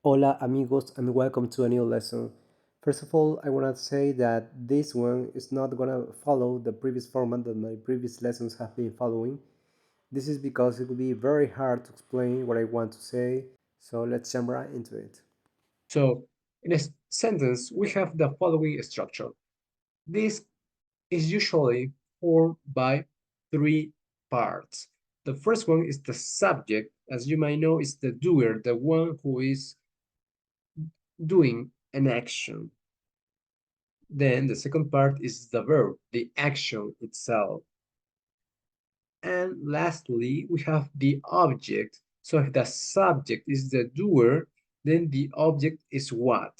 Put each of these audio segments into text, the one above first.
Hola amigos and welcome to a new lesson. First of all, I want to say that this one is not going to follow the previous format that my previous lessons have been following. This is because it will be very hard to explain what I want to say, so let's jump right into it. So in a sentence, we have the following structure. This is usually formed by three parts. The first one is the subject. As you might know, is the doer, the one who is doing an action. Then the second part is the verb, the action itself. And lastly, we have the object. So if the subject is the doer, then the object is what?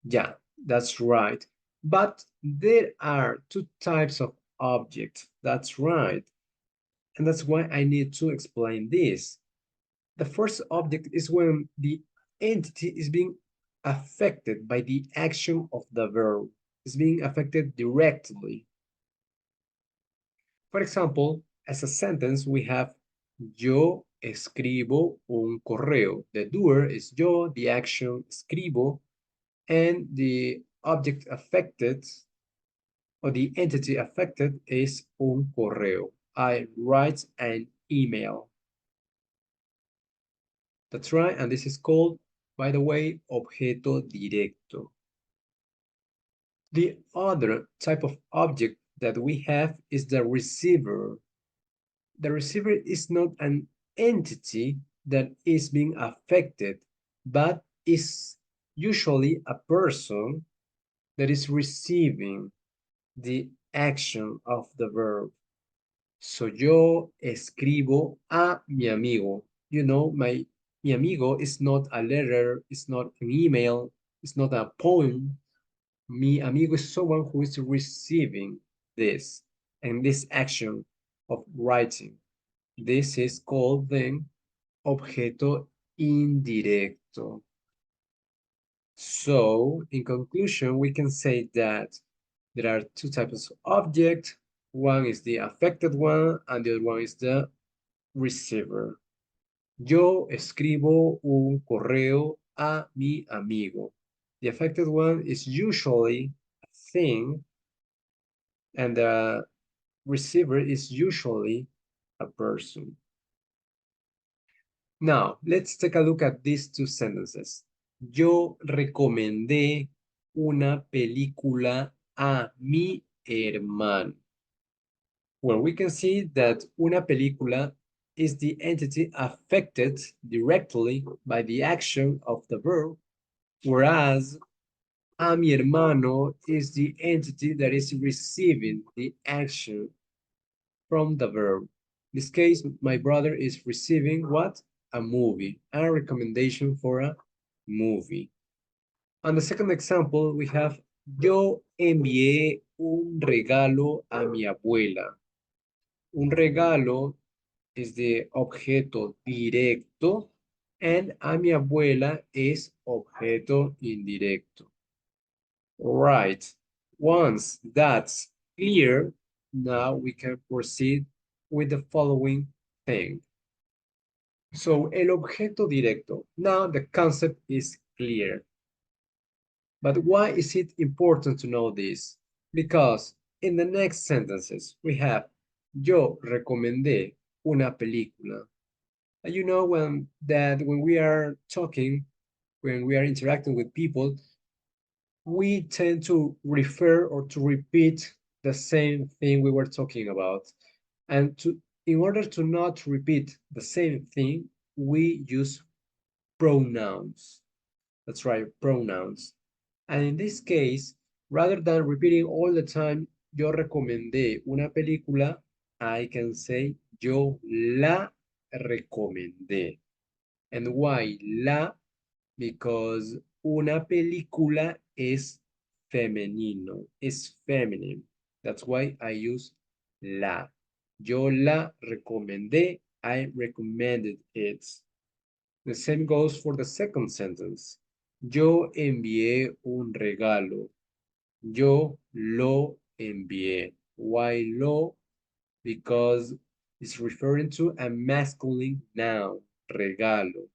Yeah, that's right. But there are two types of objects. That's right. And that's why I need to explain this. The first object is when the entity is being affected by the action of the verb. It's being affected directly. For example, as a sentence, we have yo escribo un correo. The doer is yo, the action escribo, and the object affected or the entity affected is un correo. I write an email. That's right, and this is called, by the way, objeto directo. The other type of object that we have is the receiver. The receiver is not an entity that is being affected, but is usually a person that is receiving the action of the verb. So yo escribo a mi amigo. You know, mi amigo is not a letter, it's not an email, it's not a poem. Mi amigo is someone who is receiving this and this action of writing. This is called then objeto indirecto. So, in conclusion, we can say that there are two types of object. One is the affected one, and the other one is the receiver. Yo escribo un correo a mi amigo. The affected one is usually a thing, and the receiver is usually a person. Now, let's take a look at these two sentences. Yo recomendé una película a mi hermano. Well, we can see that una película is the entity affected directly by the action of the verb, whereas a mi hermano is the entity that is receiving the action from the verb. In this case, my brother is receiving what? A movie, a recommendation for a movie. On the second example, we have yo envié un regalo a mi abuela. Un regalo is the objeto directo and a mi abuela is objeto indirecto. Right. Once that's clear, now we can proceed with the following thing. So, el objeto directo. Now the concept is clear. But why is it important to know this? Because in the next sentences we have yo recomendé una película. And you know when we are talking, when we are interacting with people, we tend to refer or to repeat the same thing we were talking about. And in order to not repeat the same thing, we use pronouns. That's right, pronouns. And in this case, rather than repeating all the time, yo recomendé una película, I can say yo la recomendé. And why la? Because una película es femenino, is feminine. That's why I use la. Yo la recomendé, I recommended it. The same goes for the second sentence. Yo envié un regalo. Yo lo envié. Why lo? Because it's referring to a masculine noun, regalo.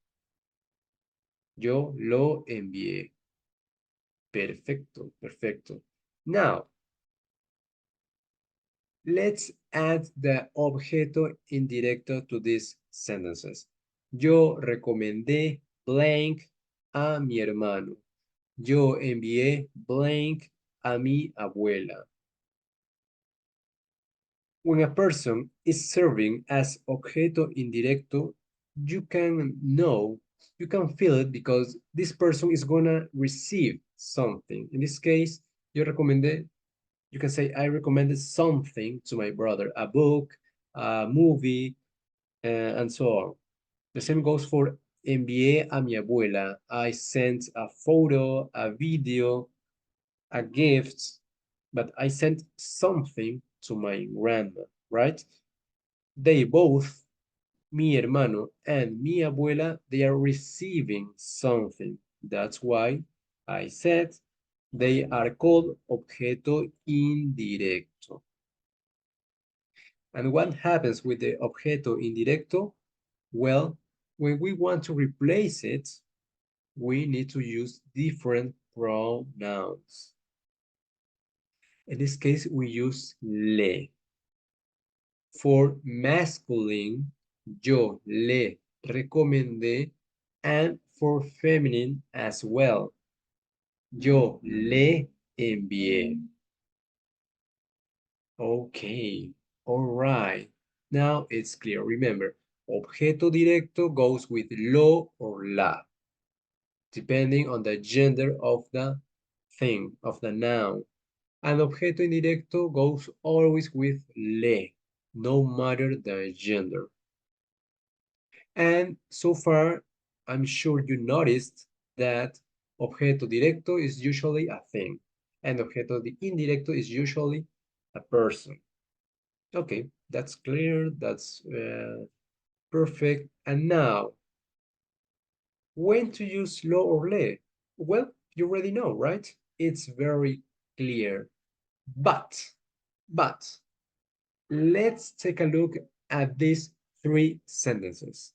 Yo lo envié. Perfecto, perfecto. Now, let's add the objeto indirecto to these sentences. Yo recomendé blank a mi hermano. Yo envié blank a mi abuela. When a person is serving as objeto indirecto, you can know, you can feel it because this person is gonna receive something. In this case, yo recomendé, you can say, I recommended something to my brother, a book, a movie, and so on. The same goes for envié a mi abuela. I sent a photo, a video, a gift, but I sent something to my grandma, right? They both, mi hermano and mi abuela, they are receiving something. That's why I said they are called objeto indirecto. And what happens with the objeto indirecto? Well, when we want to replace it, we need to use different pronouns. In this case, we use le. For masculine, yo le recomendé, and for feminine as well, yo le envié. Okay, all right. Now it's clear. Remember, objeto directo goes with lo or la, depending on the gender of the thing, of the noun. And objeto indirecto goes always with le, no matter the gender. And so far, I'm sure you noticed that objeto directo is usually a thing, and objeto indirecto is usually a person. Okay, that's clear, that's perfect. And now, when to use lo or le? Well, you already know, right? It's very clear. But, let's take a look at these three sentences.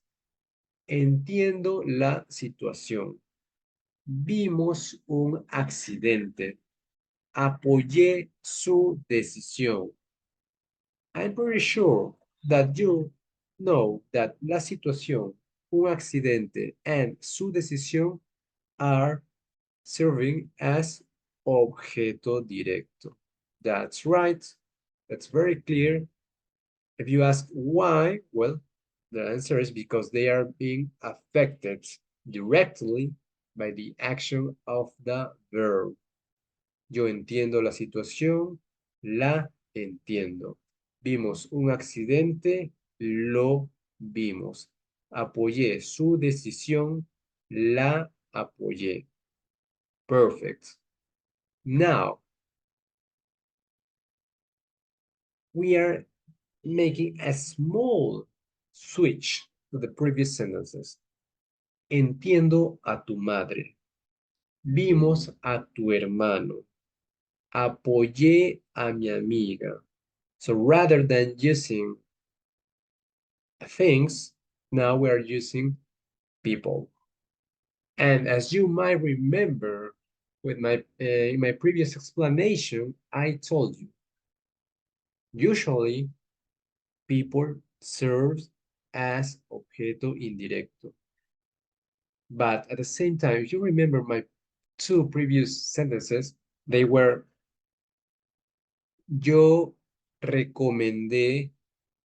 Entiendo la situación. Vimos un accidente. Apoyé su decisión. I'm pretty sure that you know that la situación, un accidente, and su decisión are serving as objeto directo. That's right. That's very clear. If you ask why, well, the answer is because they are being affected directly by the action of the verb. Yo entiendo la situación, la entiendo. Vimos un accidente, lo vimos. Apoyé su decisión, la apoyé. Perfect. Now, we are making a small switch to the previous sentences. Entiendo a tu madre. Vimos a tu hermano. Apoyé a mi amiga. So rather than using things, now we are using people. And as you might remember with in my previous explanation, I told you, usually people serve as objeto indirecto. But at the same time, if you remember my two previous sentences, they were yo recomendé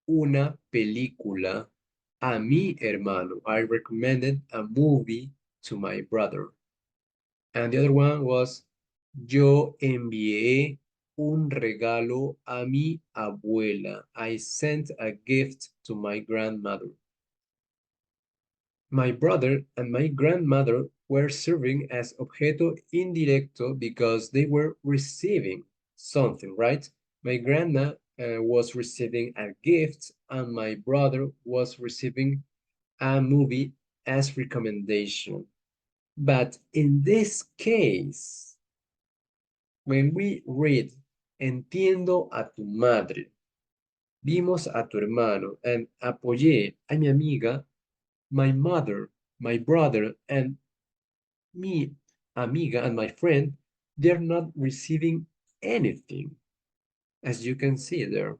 una película a mi hermano. I recommended a movie to my brother. And the other one was yo envié un regalo a mi abuela. I sent a gift to my grandmother. My brother and my grandmother were serving as objeto indirecto because they were receiving something, right? My grandma was receiving a gift and my brother was receiving a movie as recommendation. But in this case, when we read, entiendo a tu madre, vimos a tu hermano, and apoyé a mi amiga, my mother, my brother, and mi amiga and my friend, they're not receiving anything, as you can see there.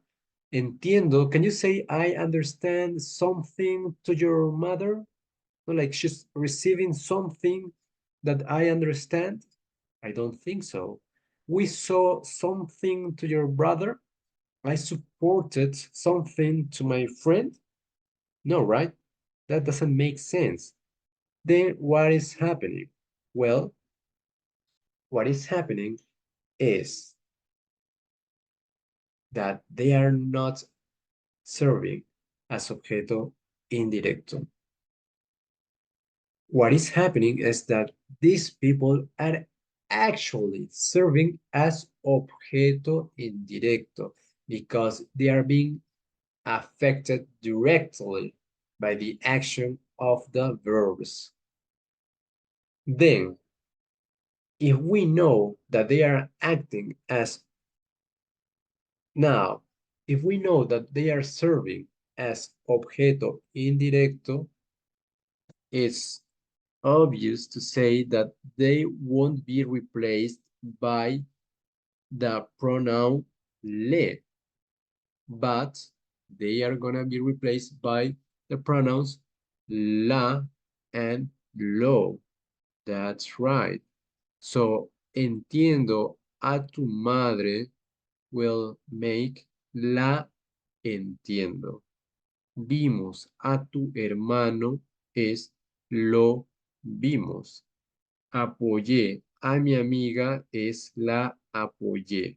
Entiendo. Can you say I understand something to your mother? No, like she's receiving something that I understand? I don't think so. We saw something to your brother? I supported something to my friend? No, right? That doesn't make sense. Then what is happening? Well, what is happening is that they are not serving as objeto indirecto. What is happening is that these people are actually serving as objeto indirecto because they are being affected directly by the action of the verbs. Then, if we know that they are acting as now, if we know that they are serving as objeto indirecto, it's obvious to say that they won't be replaced by the pronoun le, but they are gonna be replaced by the pronouns la and lo. That's right. So, entiendo a tu madre will make la entiendo. Vimos a tu hermano es lo vimos. Apoyé a mi amiga es la apoyé.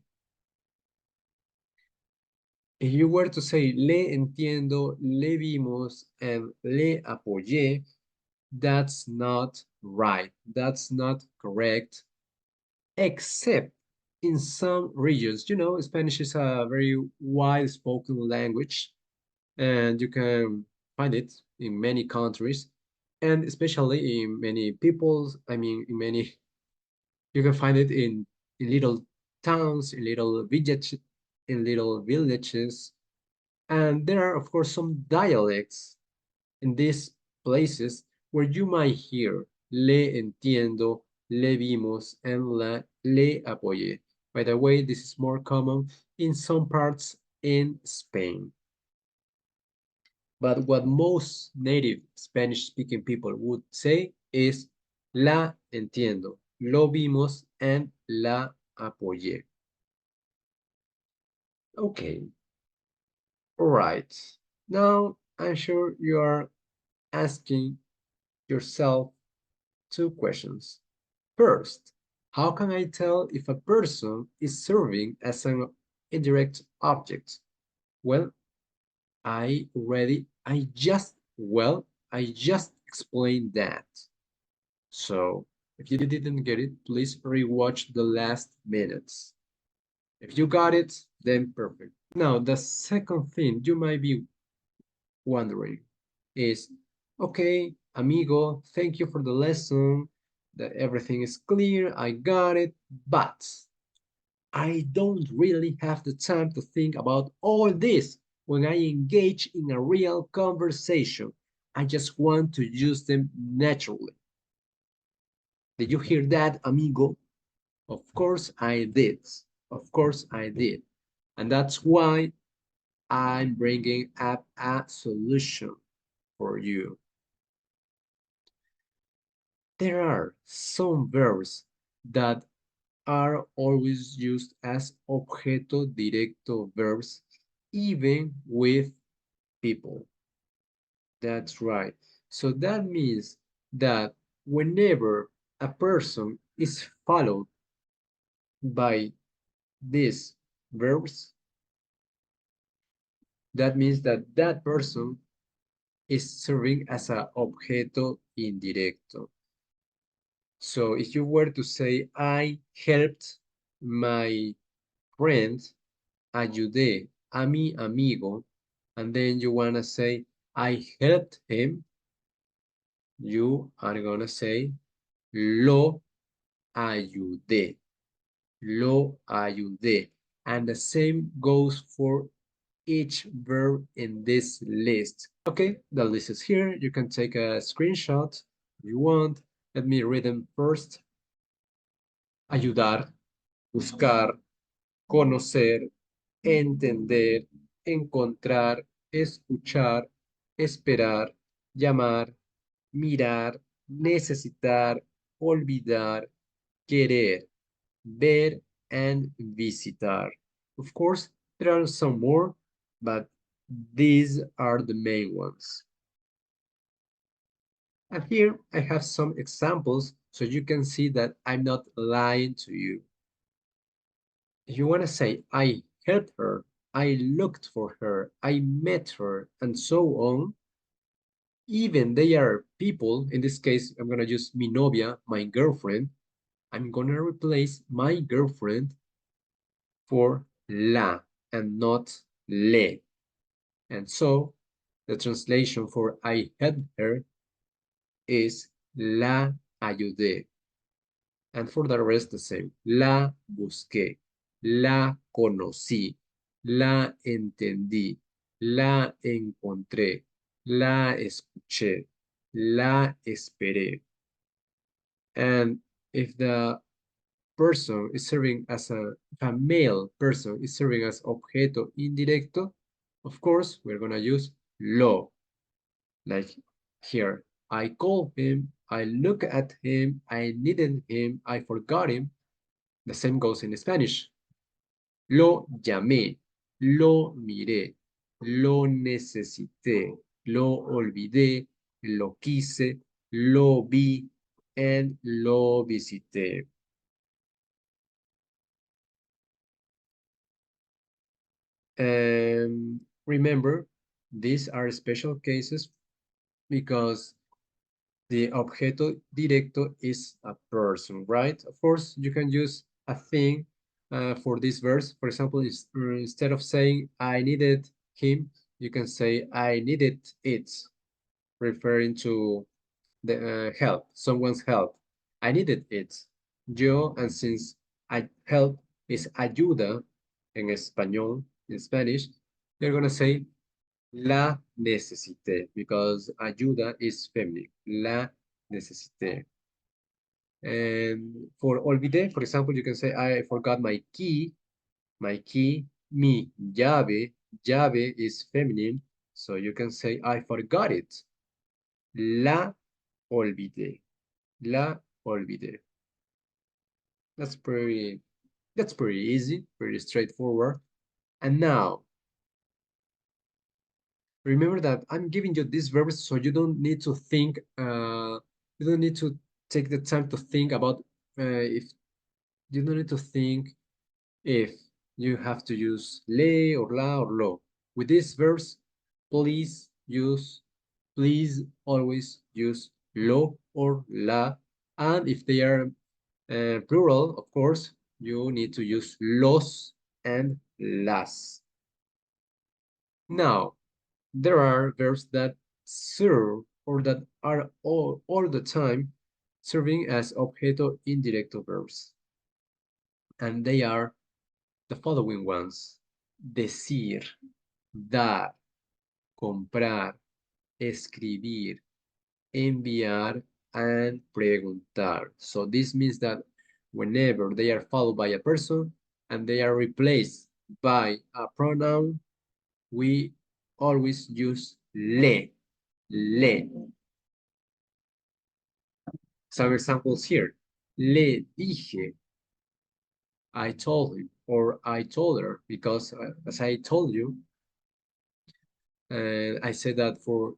If you were to say le entiendo, le vimos, and le apoyé, that's not right. That's not correct, except in some regions. You know, Spanish is a very wide spoken language, and you can find it in many countries, and especially in many peoples. I mean, in many, you can find it in little towns, in little villages, and there are, of course, some dialects in these places where you might hear le entiendo, le vimos, and le apoyé. By the way, this is more common in some parts in Spain. But what most native Spanish speaking people would say is la entiendo, lo vimos, and la apoyé. Okay, all right. Now I'm sure you are asking yourself two questions. First, how can I tell if a person is serving as an indirect object? Well, I just explained that. So if you didn't get it, please rewatch the last minutes. If you got it, then perfect. Now, the second thing you might be wondering is, okay, amigo, thank you for the lesson, that everything is clear, I got it, but I don't really have the time to think about all this when I engage in a real conversation. I just want to use them naturally. Did you hear that, amigo? Of course I did. Of course I did. And that's why I'm bringing up a solution for you. There are some verbs that are always used as objeto directo verbs, even with people. That's right. So that means that whenever a person is followed by these verbs, that means that that person is serving as a objeto indirecto. So if you were to say, I helped my friend, ayudé a mi amigo, and then you want to say, I helped him, you are going to say, lo ayudé, lo ayudé. And the same goes for each verb in this list. Okay, the list is here. You can take a screenshot if you want. Let me read them first. Ayudar, buscar, conocer, entender, encontrar, escuchar, esperar, llamar, mirar, necesitar, olvidar, querer, ver, and visitar. Of course, there are some more, but these are the main ones. And here I have some examples so you can see that I'm not lying to you. If you want to say, I helped her, I looked for her, I met her, and so on, even they are people, in this case, I'm going to use mi novia, my girlfriend, I'm going to replace my girlfriend for la and not le. And so the translation for I helped her is la ayudé. And for the rest, the same. La busqué, la conocí, la entendí, la encontré, la escuché, la esperé. And if the person is serving as if a male person is serving as objeto indirecto, of course, we're going to use lo. Like here, I called him, I look at him, I needed him, I forgot him. The same goes in Spanish. Lo llamé, lo miré, lo necesité, lo olvidé, lo quise, lo vi, and lo visité. Remember, these are special cases because the objeto directo is a person, right? Of course, you can use a thing for this verse. For example, instead of saying I needed him, you can say I needed it, referring to the help, someone's help. I needed it. Yo, and since I help is ayuda en español, in Spanish, you're gonna say la necesité because ayuda is feminine. La necesité. And for olvidé, for example, you can say I forgot my key, mi llave, llave is feminine, so you can say I forgot it. La olvidé. La olvidé. That's pretty easy, pretty straightforward. And now, remember that I'm giving you these verbs so you don't need to think, you don't need to take the time to think about if you don't need to think if you have to use le or la or lo. With these verbs, please always use lo or la. And if they are plural, of course, you need to use los and las. Now, there are verbs that serve or that are all the time serving as objeto indirecto verbs. And they are the following ones: decir, dar, comprar, escribir, enviar, and preguntar. So this means that whenever they are followed by a person and they are replaced by a pronoun, we always use le, le. Some examples here. Le dije, I told him, or I told her, because as I told you, I said that for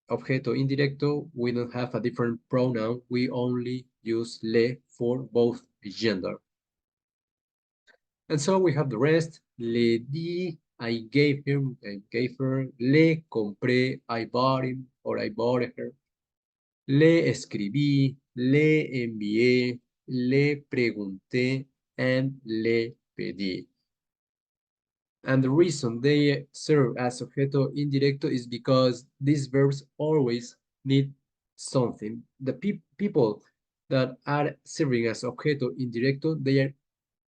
objeto indirecto, we don't have a different pronoun. We only use le for both gender. And so we have the rest. Le di, I gave him, I gave her. Le compré, I bought him or I bought her. Le escribí, le envié, le pregunté, and le pedí. And the reason they serve as objeto indirecto is because these verbs always need something. The people that are serving as objeto indirecto,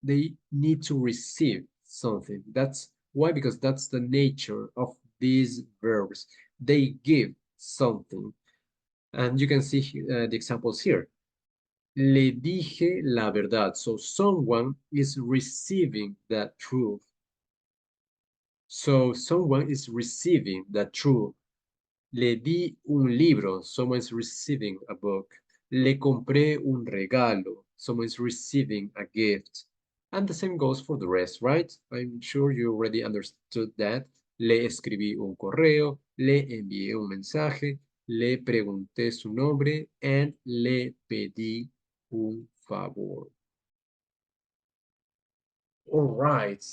they need to receive something. That's why, because that's the nature of these verbs. They give something. And you can see the examples here. Le dije la verdad. So someone is receiving that truth. So someone is receiving that truth. Le di un libro. Someone's receiving a book. Le compré un regalo. Someone's receiving a gift. And the same goes for the rest, right? I'm sure you already understood that. Le escribí un correo. Le envié un mensaje. Le pregunté su nombre. And le pedí un favor. All right.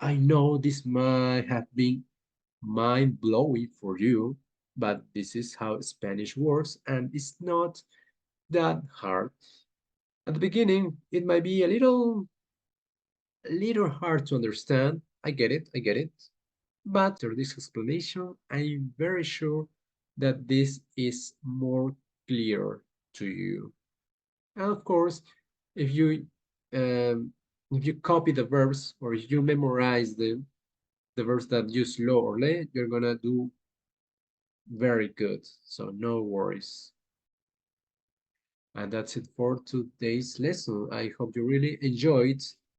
I know this might have been mind blowing for you, but this is how Spanish works, and it's not that hard. At the beginning, it might be a little hard to understand. I get it, I get it. But after this explanation, I'm very sure that this is more clear to you. And of course, if you um, if you copy the verbs or if you memorize the verbs that use lo or le, you're gonna do very good. So no worries. And that's it for today's lesson. I hope you really enjoyed